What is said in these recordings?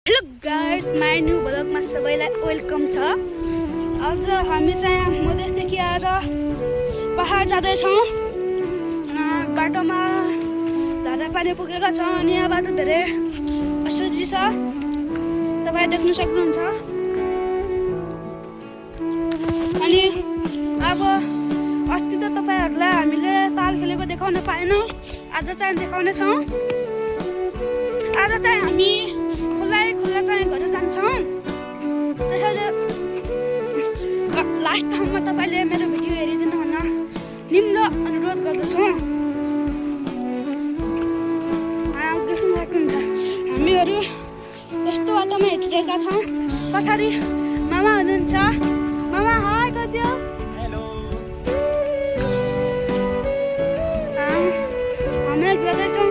Hello guys, my new भ्लगमा सबैलाई welcome छ। आज हामी चाहिँ मधेसदेखि आएर पहाड जाँदैछौँ। बाटोमा धारा पानी पुगेको छ अनि यहाँ बाटो धेरै असुजी छ, तपाईँ देख्न सक्नुहुन्छ। अनि अब अस्ति त तपाईँहरूलाई हामीले ताल खेलेको देखाउन पाएनौँ, आज चाहिँ देखाउने छौँ। आज चाहिँ हामी खुल्ला चाहिँ घर जान्छौँ। त्यसैले लास्ट ठाउँमा तपाईँले मेरो भिडियो हेरिदिनु भन्न निम्न अनुरोध गर्दछु। हामीहरू यस्तो बाटोमा हिँडिरहेका छौँ। पछाडि मामा हुनुहुन्छ, मामा हाई गरिदियो। हामी गर्दैछौँ।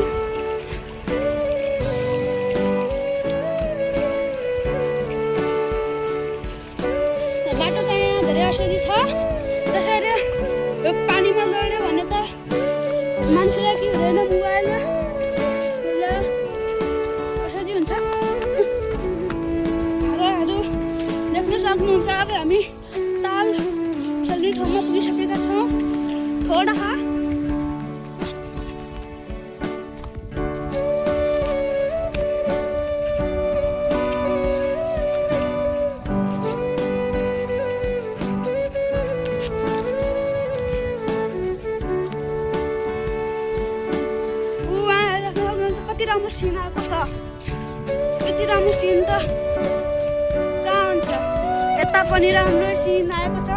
बाटो चाहिँ धेरै असुजी छ, त्यसैले यो पानीमा लड्यो भने त मान्छेलाई के हुँदैन, मोबाइल असुजी हुन्छ। हावाहरू देख्न सक्नुहुन्छ। अब हामी ताल खेल्ने ठाउँमा पुगिसकेका छौँ। थोडा कति राम्रो सिन आएको छ। यति राम्रो सिन त कहाँ हुन्छ। यता पनि राम्रो सिन आएको छ।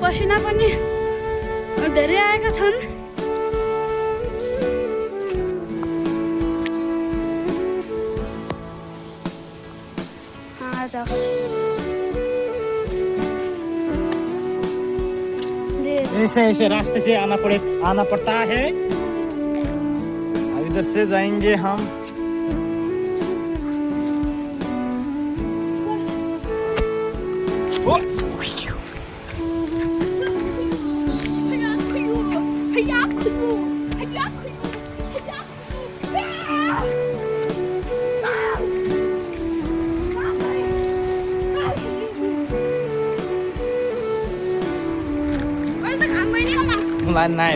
पसिना पनि धेरै आएका छन्। ऐसे ऐसे रास्ते से आना पड़ता है। अब इधर से जाएंगे हम। Không là này